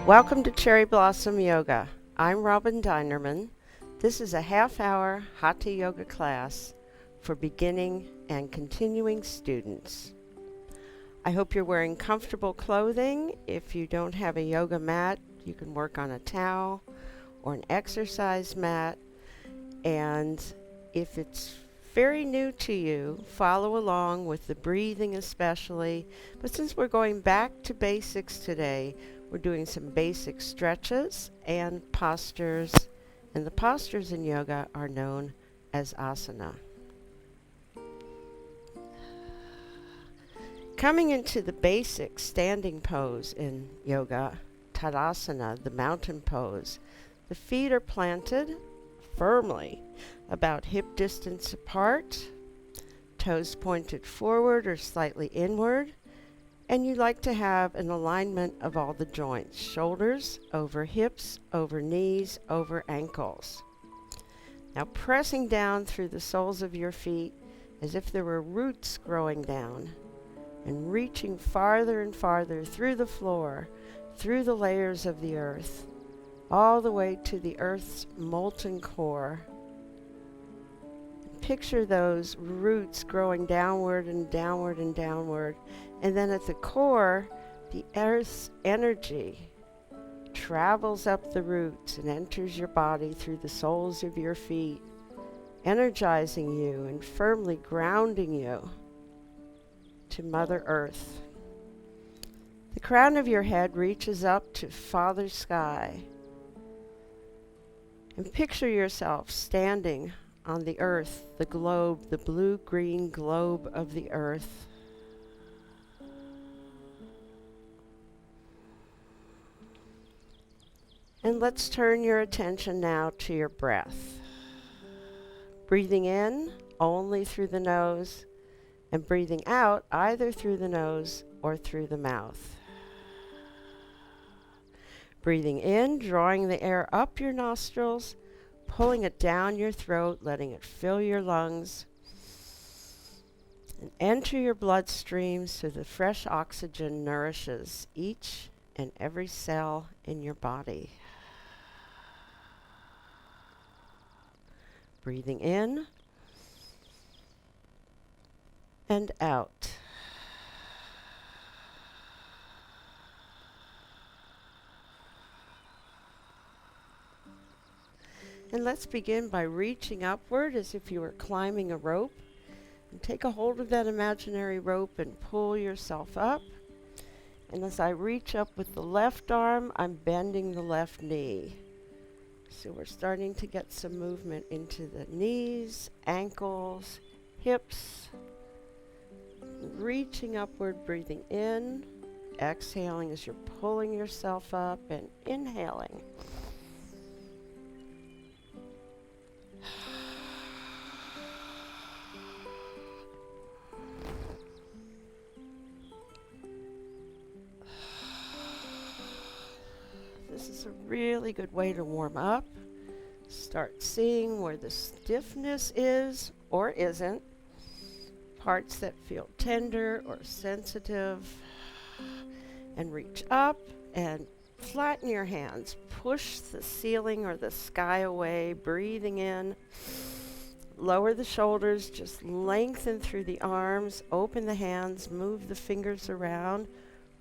Welcome to Cherry Blossom Yoga. I'm Robin Dinerman. This is a half-hour Hatha Yoga class for beginning and continuing students. I hope you're wearing comfortable clothing. If you don't have a yoga mat, you can work on a towel or an exercise mat. And if it's very new to you, follow along with the breathing especially. But since we're going back to basics today, we're doing some basic stretches and postures, and the postures in yoga are known as asana. Coming into the basic standing pose in yoga, Tadasana, the mountain pose, the feet are planted firmly about hip distance apart, toes pointed forward or slightly inward, and you like to have an alignment of all the joints, shoulders over hips, over knees, over ankles. Now pressing down through the soles of your feet as if there were roots growing down and reaching farther and farther through the floor, through the layers of the earth, all the way to the earth's molten core. Picture those roots growing downward and downward and downward. And then at the core, the earth's energy travels up the roots and enters your body through the soles of your feet, energizing you and firmly grounding you to Mother Earth. The crown of your head reaches up to Father Sky. And picture yourself standing on the earth, the globe, the blue-green globe of the earth. And let's turn your attention now to your breath. Breathing in only through the nose, and breathing out either through the nose or through the mouth. Breathing in, drawing the air up your nostrils, pulling it down your throat, letting it fill your lungs, and enter your bloodstream so the fresh oxygen nourishes each and every cell in your body. Breathing in and out. And let's begin by reaching upward as if you were climbing a rope. And take a hold of that imaginary rope and pull yourself up. And as I reach up with the left arm, I'm bending the left knee. So we're starting to get some movement into the knees, ankles, hips. Reaching upward, breathing in, exhaling as you're pulling yourself up, and inhaling. This is a really good way to warm up. Start seeing where the stiffness is or isn't. Parts that feel tender or sensitive. And reach up and flatten your hands. Push the ceiling or the sky away, breathing in. Lower the shoulders, just lengthen through the arms, open the hands, move the fingers around,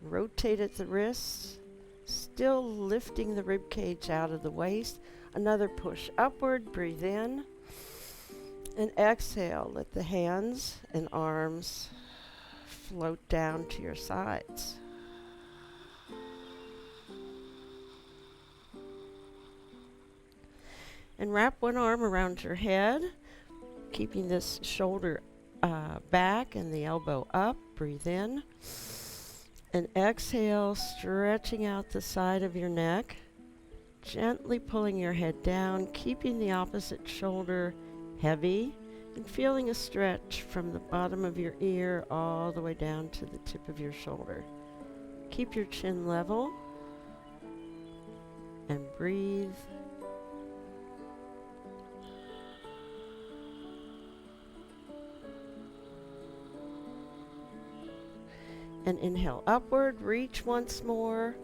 rotate at the wrists. Still lifting the rib cage out of the waist. Another push upward, breathe in. And exhale, let the hands and arms float down to your sides. And wrap one arm around your head, keeping this shoulder back and the elbow up, breathe in. And exhale, stretching out the side of your neck, gently pulling your head down, keeping the opposite shoulder heavy, and feeling a stretch from the bottom of your ear all the way down to the tip of your shoulder. Keep your chin level and breathe. And inhale upward, reach once more,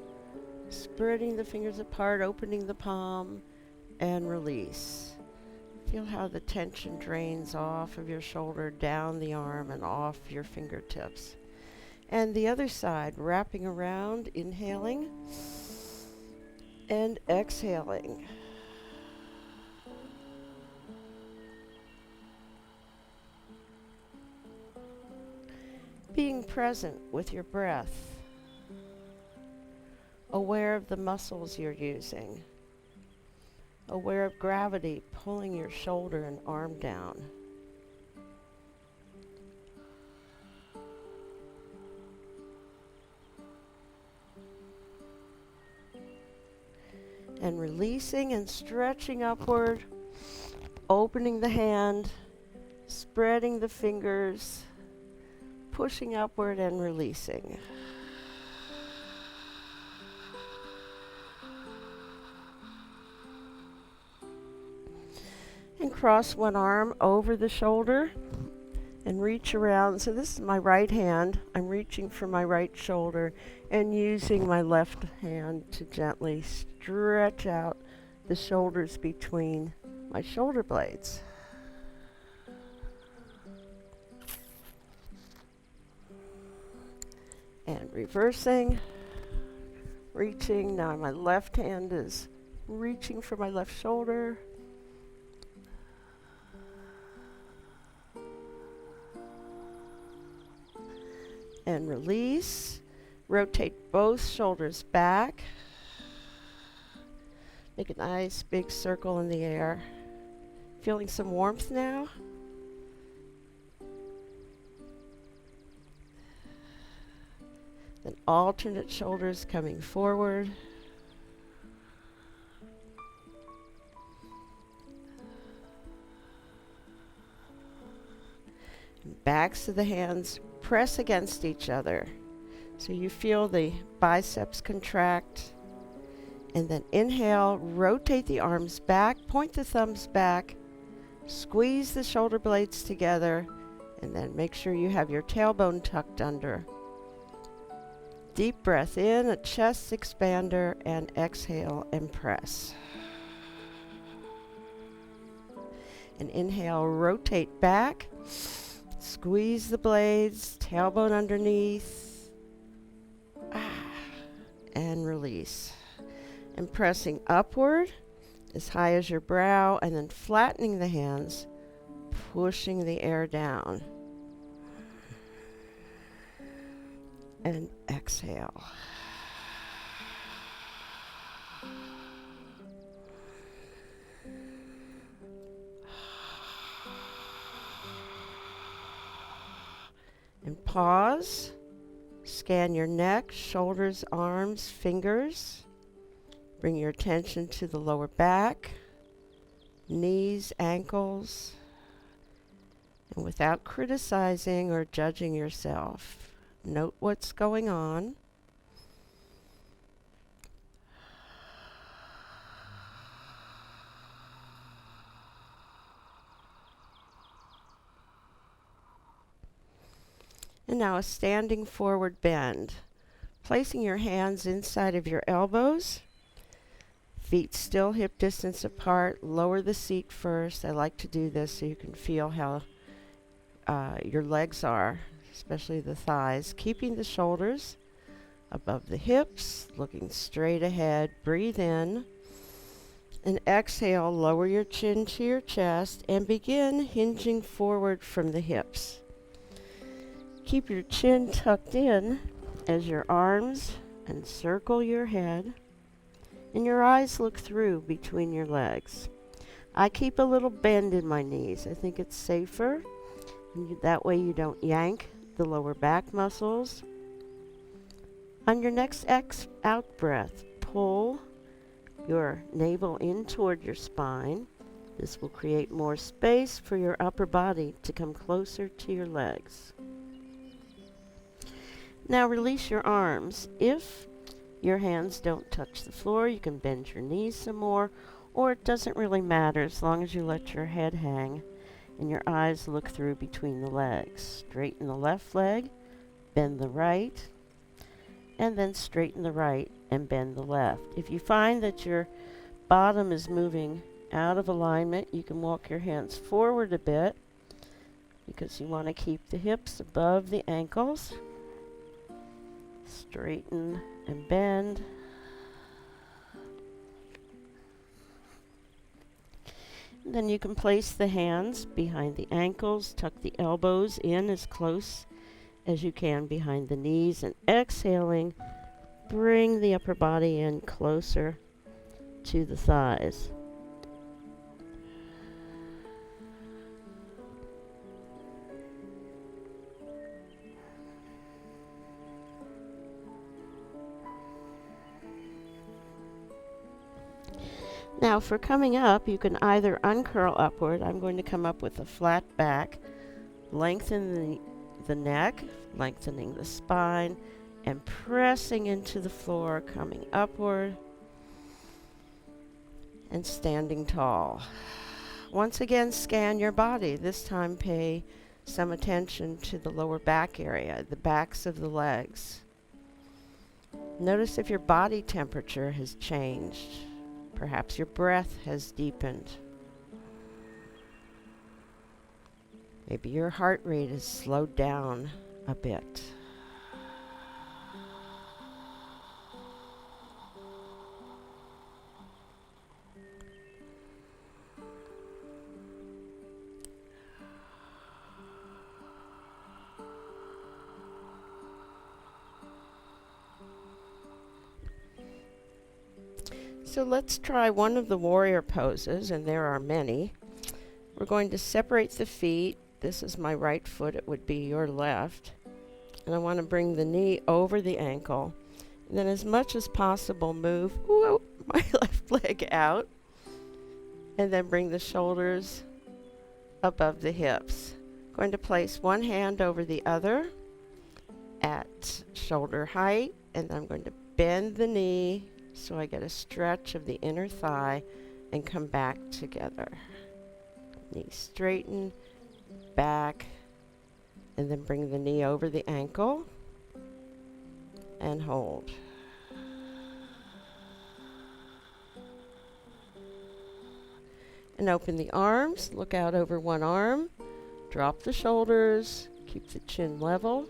Spreading the fingers apart, opening the palm, and release. Feel how the tension drains off of your shoulder, down the arm, and off your fingertips. And the other side, wrapping around, inhaling and exhaling. Being present with your breath, aware of the muscles you're using, aware of gravity pulling your shoulder and arm down. And releasing and stretching upward, opening the hand, spreading the fingers, pushing upward and releasing. And cross one arm over the shoulder and reach around. So this is my right hand. I'm reaching for my right shoulder and using my left hand to gently stretch out the shoulders between my shoulder blades. And reversing, reaching. Now my left hand is reaching for my left shoulder. And release. Rotate both shoulders back. Make a nice big circle in the air. Feeling some warmth now? Then alternate shoulders coming forward. And backs of the hands press against each other. So you feel the biceps contract. And then inhale, rotate the arms back, point the thumbs back, squeeze the shoulder blades together, and then make sure you have your tailbone tucked under. Deep breath in, a chest expander, and exhale and press. And inhale, rotate back, squeeze the blades, tailbone underneath, and release. And pressing upward as high as your brow, and then flattening the hands, pushing the air down. And exhale. And pause. Scan your neck, shoulders, arms, fingers. Bring your attention to the lower back, knees, ankles, and without criticizing or judging yourself, note what's going on. And now a standing forward bend, placing your hands inside of your elbows. Feet still hip distance apart. Lower the seat first. I like to do this so you can feel how your legs are, especially the thighs. Keeping the shoulders above the hips, looking straight ahead. Breathe in. And exhale, lower your chin to your chest and begin hinging forward from the hips. Keep your chin tucked in as your arms encircle your head. And your eyes look through between your legs. I keep a little bend in my knees. I think it's safer. And that way you don't yank the lower back muscles. On your next out breath, pull your navel in toward your spine. This will create more space for your upper body to come closer to your legs. Now release your arms. If your hands don't touch the floor, you can bend your knees some more, or it doesn't really matter as long as you let your head hang and your eyes look through between the legs. Straighten the left leg, bend the right, and then straighten the right and bend the left. If you find that your bottom is moving out of alignment, you can walk your hands forward a bit because you want to keep the hips above the ankles. Straighten and bend. And then you can place the hands behind the ankles, tuck the elbows in as close as you can behind the knees, and exhaling, bring the upper body in closer to the thighs. Now for coming up, you can either uncurl upward. I'm going to come up with a flat back, lengthen the neck, lengthening the spine, and pressing into the floor, coming upward and standing tall. Once again, scan your body. This time pay some attention to the lower back area, the backs of the legs. Notice if your body temperature has changed. Perhaps your breath has deepened. Maybe your heart rate has slowed down a bit. So let's try one of the warrior poses, and there are many. We're going to separate the feet. This is my right foot, it would be your left. And I want to bring the knee over the ankle. And then as much as possible, move my left leg out. And then bring the shoulders above the hips. Going to place one hand over the other at shoulder height. And I'm going to bend the knee so I get a stretch of the inner thigh and come back together. Knee straighten, back, and then bring the knee over the ankle and hold. And open the arms, look out over one arm, drop the shoulders, keep the chin level.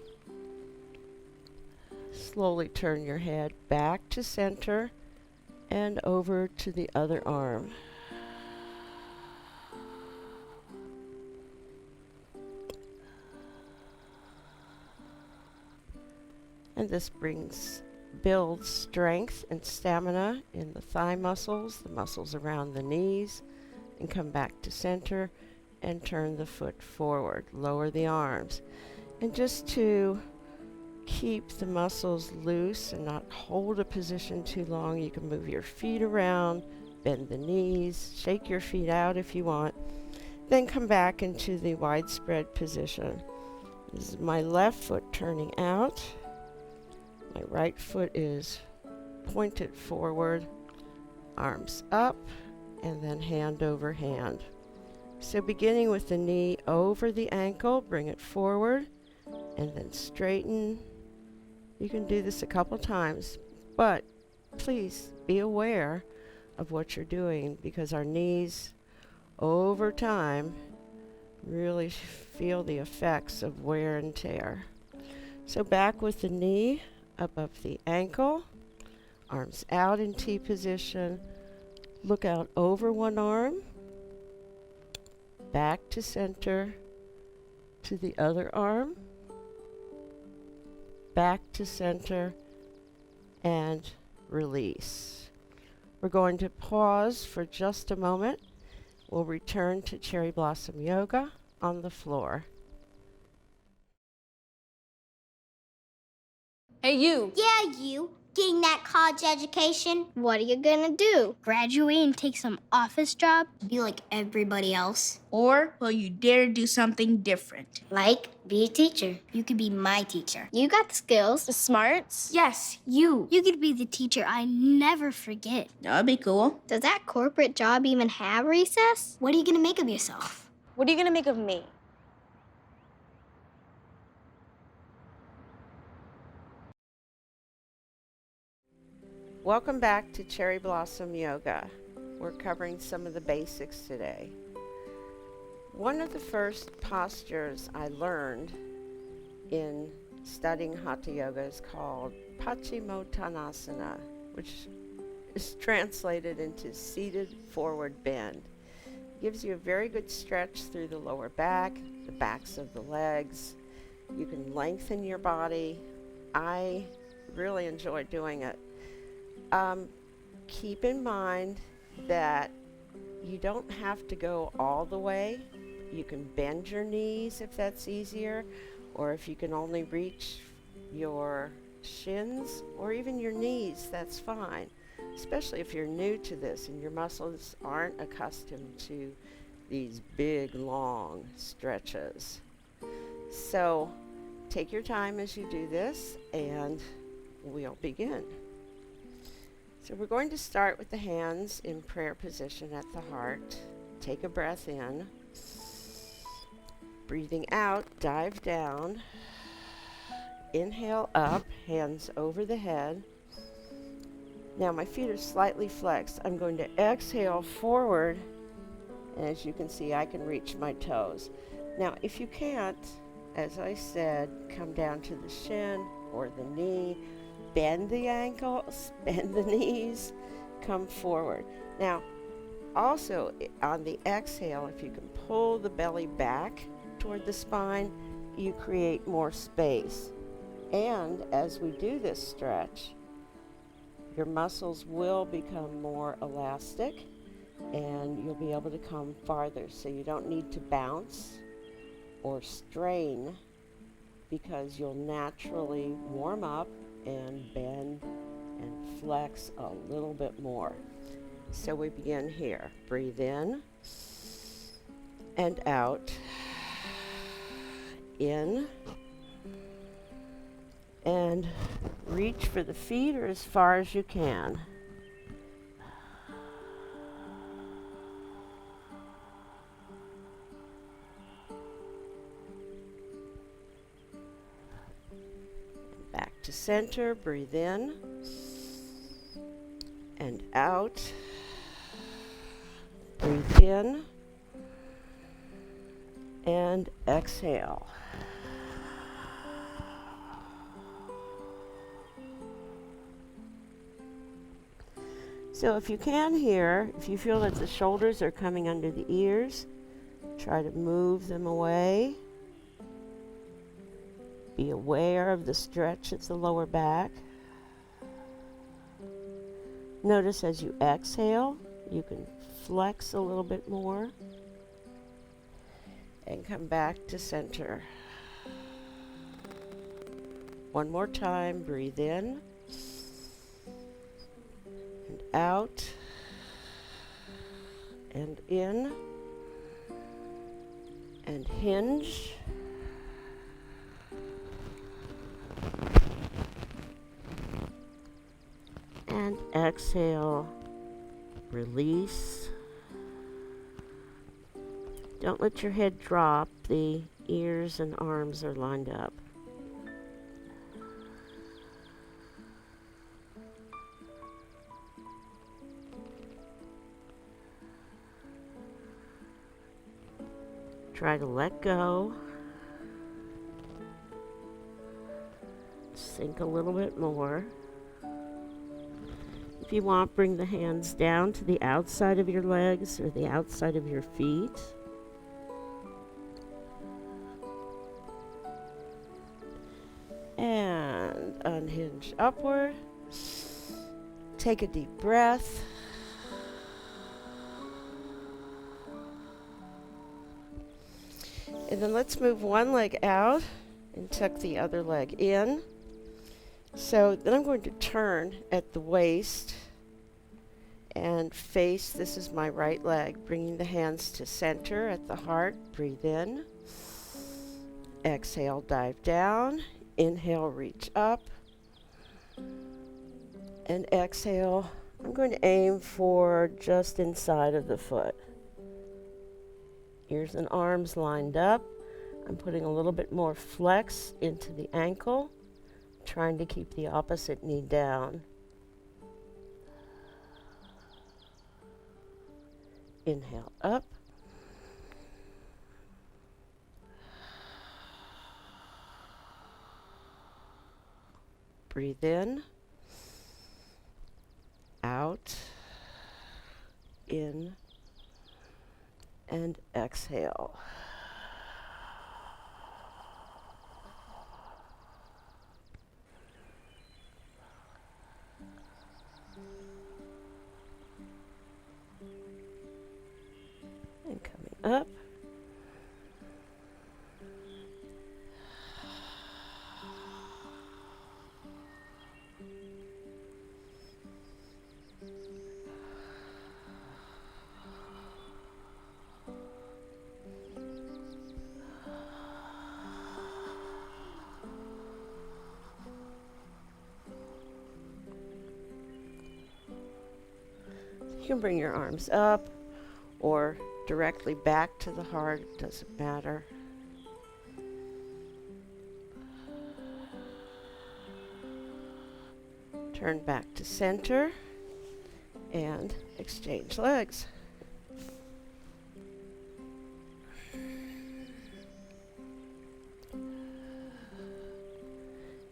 Slowly turn your head back to center and over to the other arm. And this builds strength and stamina in the thigh muscles, the muscles around the knees, and come back to center and turn the foot forward. Lower the arms. And just to keep the muscles loose and not hold a position too long, you can move your feet around, bend the knees, shake your feet out if you want, then come back into the widespread position. This is my left foot turning out. My right foot is pointed forward, arms up, and then hand over hand. So beginning with the knee over the ankle, bring it forward, and then straighten. You can do this a couple times, but please be aware of what you're doing because our knees over time really feel the effects of wear and tear. So back with the knee above the ankle, arms out in T position, look out over one arm, back to center, to the other arm, back to center, and release. We're going to pause for just a moment. We'll return to Cherry Blossom Yoga on the floor. Hey, you. Yeah, you. Getting that college education? What are you gonna do? Graduate and take some office job? Be like everybody else? Or will you dare do something different? Like, be a teacher. You could be my teacher. You got the skills. The smarts? Yes, you. You could be the teacher I never forget. That would be cool. Does that corporate job even have recess? What are you gonna make of yourself? What are you gonna make of me? Welcome back to Cherry Blossom Yoga. We're covering some of the basics today. One of the first postures I learned in studying Hatha Yoga is called Paschimottanasana, which is translated into seated forward bend. It gives you a very good stretch through the lower back, the backs of the legs. You can lengthen your body. I really enjoy doing it. Keep in mind that you don't have to go all the way. You can bend your knees if that's easier, or if you can only reach your shins or even your knees, that's fine, especially if you're new to this and your muscles aren't accustomed to these big, long stretches. So take your time as you do this, and we'll begin. So we're going to start with the hands in prayer position at the heart. Take a breath in. Breathing out, dive down. Inhale up, hands over the head. Now my feet are slightly flexed. I'm going to exhale forward, and as you can see, I can reach my toes. Now if you can't, as I said, come down to the shin or the knee. Bend the ankles, bend the knees, come forward. Now, also on the exhale, if you can pull the belly back toward the spine, you create more space. And as we do this stretch, your muscles will become more elastic and you'll be able to come farther. So you don't need to bounce or strain, because you'll naturally warm up and bend and flex a little bit more. So we begin here. Breathe in and out. In and reach for the feet or as far as you can. Back to center. Breathe in and out. Breathe in and exhale. So if you can here, if you feel that the shoulders are coming under the ears, try to move them away. Be aware of the stretch at the lower back. Notice as you exhale, you can flex a little bit more and come back to center. One more time, breathe in and out and in and hinge. And exhale, release. Don't let your head drop. The ears and arms are lined up. Try to let go. Sink a little bit more. If you want, bring the hands down to the outside of your legs or the outside of your feet. And unhinge upward. Take a deep breath. And then let's move one leg out and tuck the other leg in. So then I'm going to turn at the waist and face, this is my right leg, bringing the hands to center at the heart. Breathe in. Exhale, dive down. Inhale, reach up. And exhale, I'm going to aim for just inside of the foot. Ears and arms lined up. I'm putting a little bit more flex into the ankle, trying to keep the opposite knee down. Inhale up. Breathe in, out, in, and exhale. And coming up. You can bring your arms up or directly back to the heart, it doesn't matter. Turn back to center and exchange legs.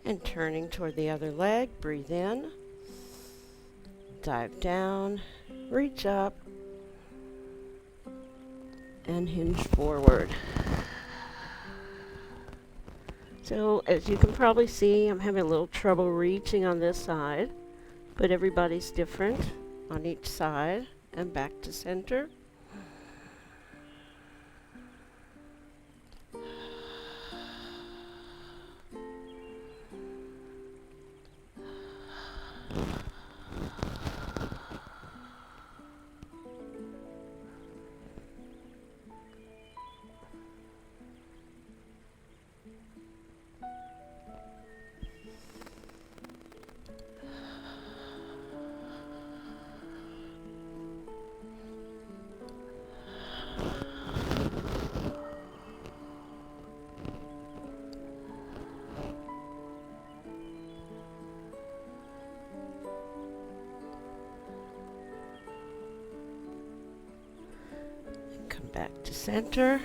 And turning toward the other leg, breathe in, dive down, reach up, and hinge forward. So as you can probably see, I'm having a little trouble reaching on this side, but everybody's different on each side. And back to center. Come back to center,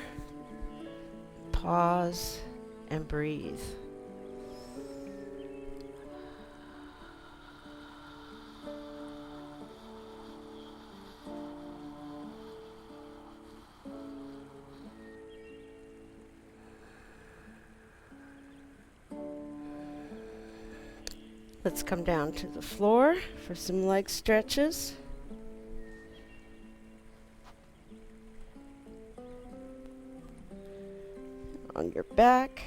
pause, and breathe. Let's come down to the floor for some leg stretches. On your back.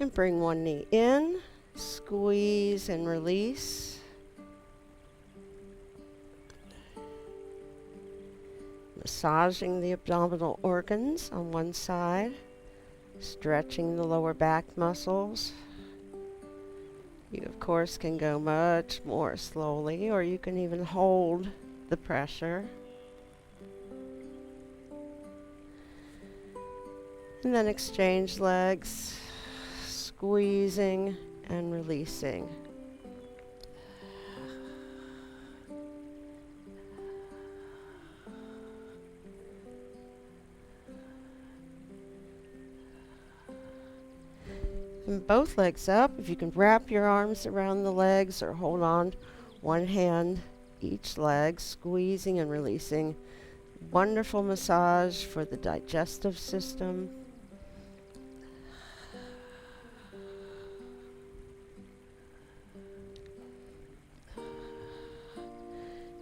And bring one knee in, squeeze and release. Massaging the abdominal organs on one side, stretching the lower back muscles. You, of course, can go much more slowly, or you can even hold the pressure. And then exchange legs, squeezing and releasing. And both legs up. If you can wrap your arms around the legs or hold on one hand each leg, squeezing and releasing. Wonderful massage for the digestive system.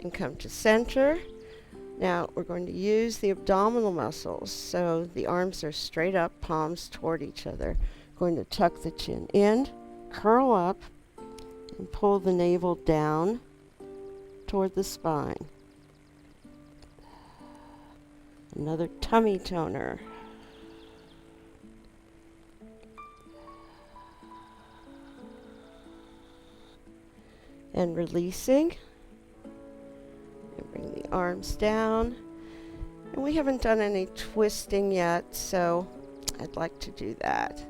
And come to center. Now we're going to use the abdominal muscles. So the arms are straight up, palms toward each other. Going to tuck the chin in, curl up, and pull the navel down toward the spine. Another tummy toner. And releasing. And bring the arms down. And we haven't done any twisting yet, so I'd like to do that.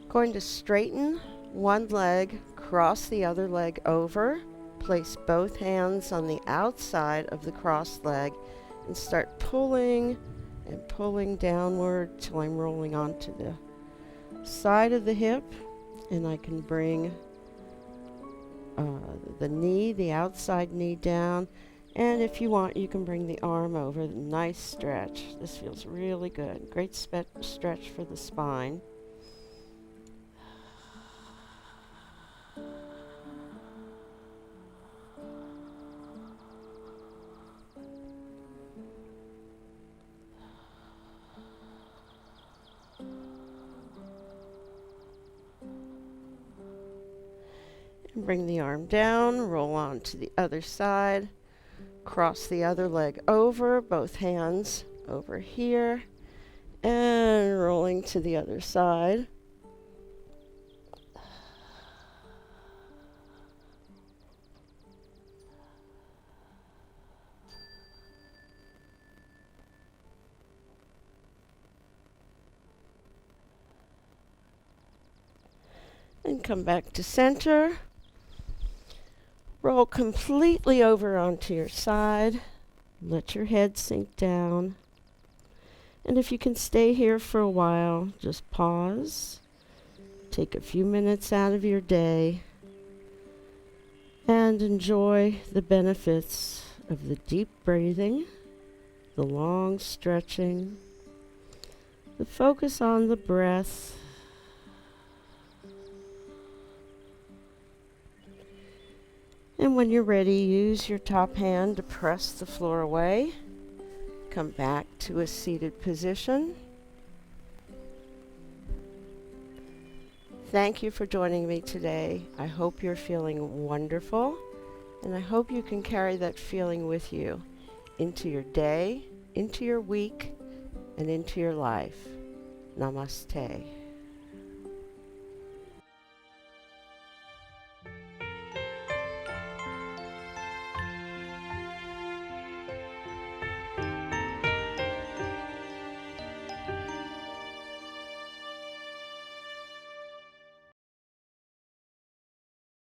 Going to straighten one leg, Cross the other leg over. Place both hands on the outside of the crossed leg and start pulling and pulling downward till I'm rolling onto the side of the hip, and I can bring the knee, the outside knee down, and if you want you can bring the arm over. Nice stretch. This feels really good. Great stretch for the spine. Bring the arm down, roll on to the other side, cross the other leg over, both hands over here, and rolling to the other side. And come back to center. Roll completely over onto your side. Let your head sink down. And if you can stay here for a while, just pause. Take a few minutes out of your day and enjoy the benefits of the deep breathing, the long stretching, the focus on the breath. And when you're ready, use your top hand to press the floor away. Come back to a seated position. Thank you for joining me today. I hope you're feeling wonderful, and I hope you can carry that feeling with you into your day, into your week, and into your life. Namaste.